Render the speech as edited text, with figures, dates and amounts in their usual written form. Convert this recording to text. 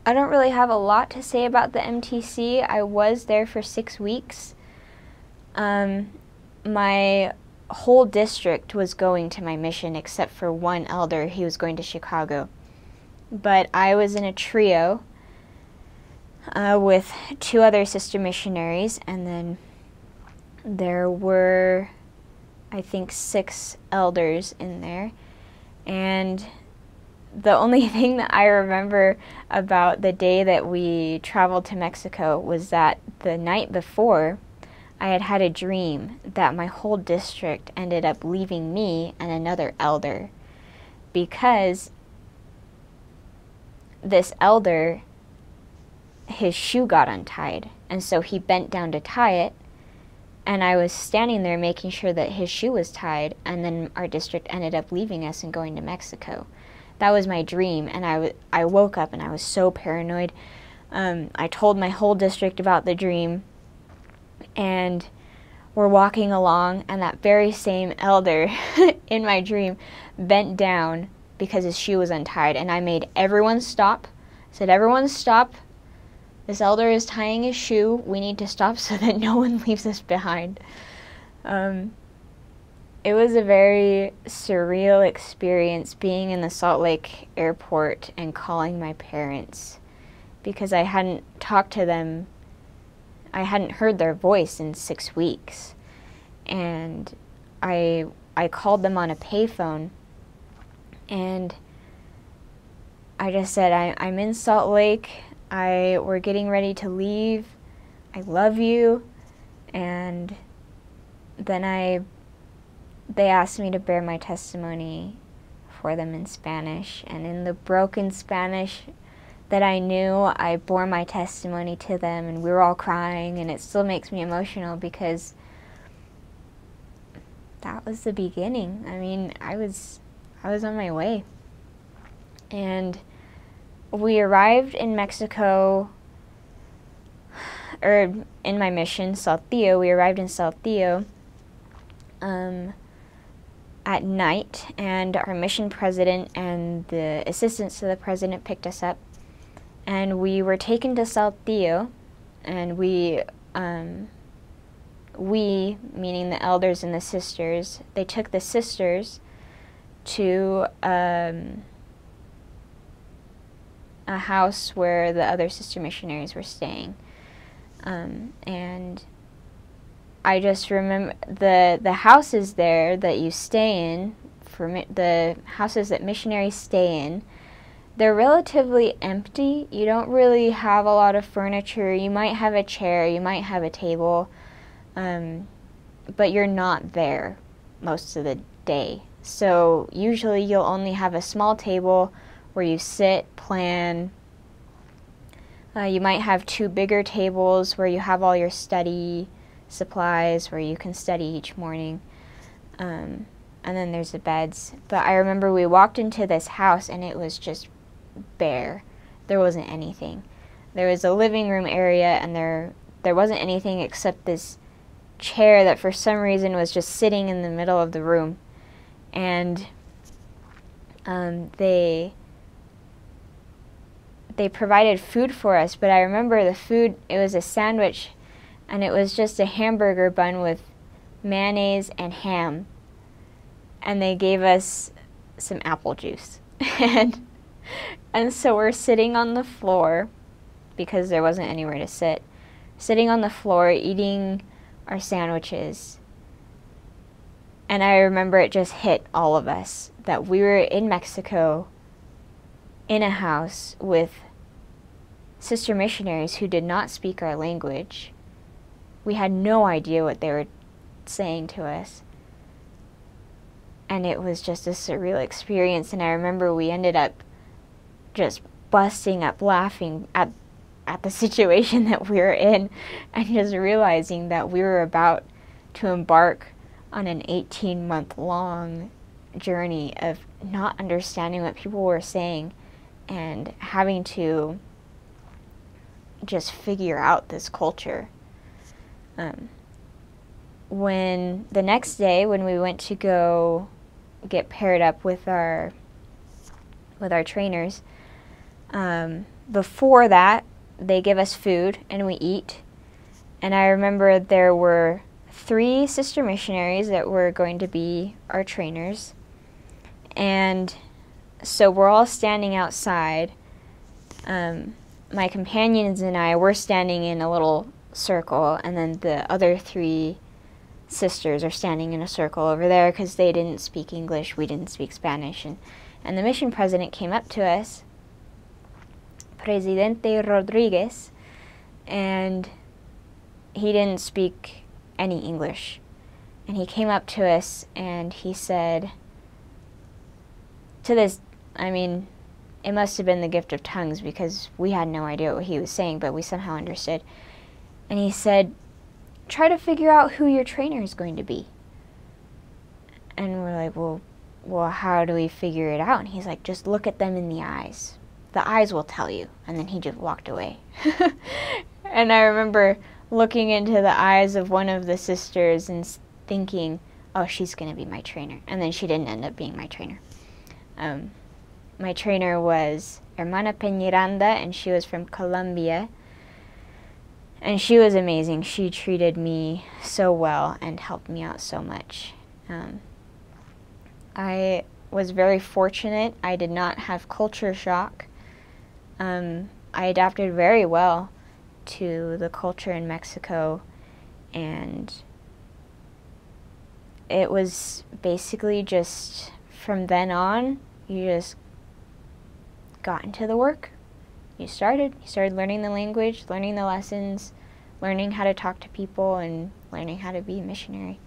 I don't really have a lot to say about the MTC. I was there for 6 weeks. My whole district was going to my mission except for one elder. He was going to Chicago. But I was in a trio with 2 other sister missionaries, and then there were, I think, 6 elders in there. And the only thing that I remember about the day that we traveled to Mexico was that the night before, I had had a dream that my whole district ended up leaving me and another elder, because this elder, his shoe got untied, and so he bent down to tie it, and I was standing there making sure that his shoe was tied, and then our district ended up leaving us and going to Mexico. That was my dream, and I woke up and I was so paranoid. I told my whole district about the dream, and we're walking along, and that very same elder in my dream bent down because his shoe was untied, and I made everyone stop. I said, "Everyone stop. This elder is tying his shoe. We need to stop so that no one leaves us behind." It was a very surreal experience being in the Salt Lake airport and calling my parents, because I hadn't talked to them. I hadn't heard their voice in 6 weeks. And I called them on a payphone, and I just said, I'm in Salt Lake. We're getting ready to leave. I love you. And then they asked me to bear my testimony for them in Spanish, and in the broken Spanish that I knew, I bore my testimony to them, and we were all crying, and it still makes me emotional because that was the beginning. I mean, I was on my way. And we arrived in Mexico, or in my mission, Saltillo. We arrived in Saltillo at night, and our mission president and the assistants to the president picked us up, and we were taken to Saltillo, and we, meaning the elders and the sisters, they took the sisters to a house where the other sister missionaries were staying, and I just remember the houses there that you stay in, the houses that missionaries stay in, they're relatively empty. You don't really have a lot of furniture. You might have a chair, you might have a table, but you're not there most of the day. So usually you'll only have a small table where you sit, plan. You might have 2 bigger tables where you have all your study supplies, where you can study each morning, and then there's the beds. But I remember we walked into this house and it was just bare. There wasn't anything. There was a living room area, and there wasn't anything except this chair that for some reason was just sitting in the middle of the room. And they provided food for us, but I remember the food, it was a sandwich, and it was just a hamburger bun with mayonnaise and ham, and they gave us some apple juice. and so we're sitting on the floor, because there wasn't anywhere to sit, sitting on the floor eating our sandwiches. And I remember it just hit all of us that we were in Mexico in a house with sister missionaries who did not speak our language. We had no idea what they were saying to us. And it was just a surreal experience. And I remember we ended up just busting up laughing at the situation that we were in, and just realizing that we were about to embark on an 18-month-long journey of not understanding what people were saying and having to just figure out this culture. When the next day, when we went to go get paired up with our trainers, Before that, they give us food and we eat. And I remember there were 3 sister missionaries that were going to be our trainers. And so we're all standing outside. My companions and I were standing in a little circle, and then the other 3 sisters are standing in a circle over there because they didn't speak English, we didn't speak Spanish. And the mission president came up to us, Presidente Rodriguez, and he didn't speak any English. And he came up to us and he said, to this, I mean, it must have been the gift of tongues because we had no idea what he was saying, but we somehow understood. And he said, try to figure out who your trainer is going to be. And we're like, well, how do we figure it out? And he's like, just look at them in the eyes. The eyes will tell you. And then he just walked away. And I remember looking into the eyes of one of the sisters and thinking, oh, she's going to be my trainer. And then she didn't end up being my trainer. My trainer was Hermana Peñaranda, and she was from Colombia. And she was amazing. She treated me so well and helped me out so much. I was very fortunate. I did not have culture shock. I adapted very well to the culture in Mexico, and it was basically just from then on, you just got into the work. You started learning the language, learning the lessons, learning how to talk to people, and learning how to be a missionary.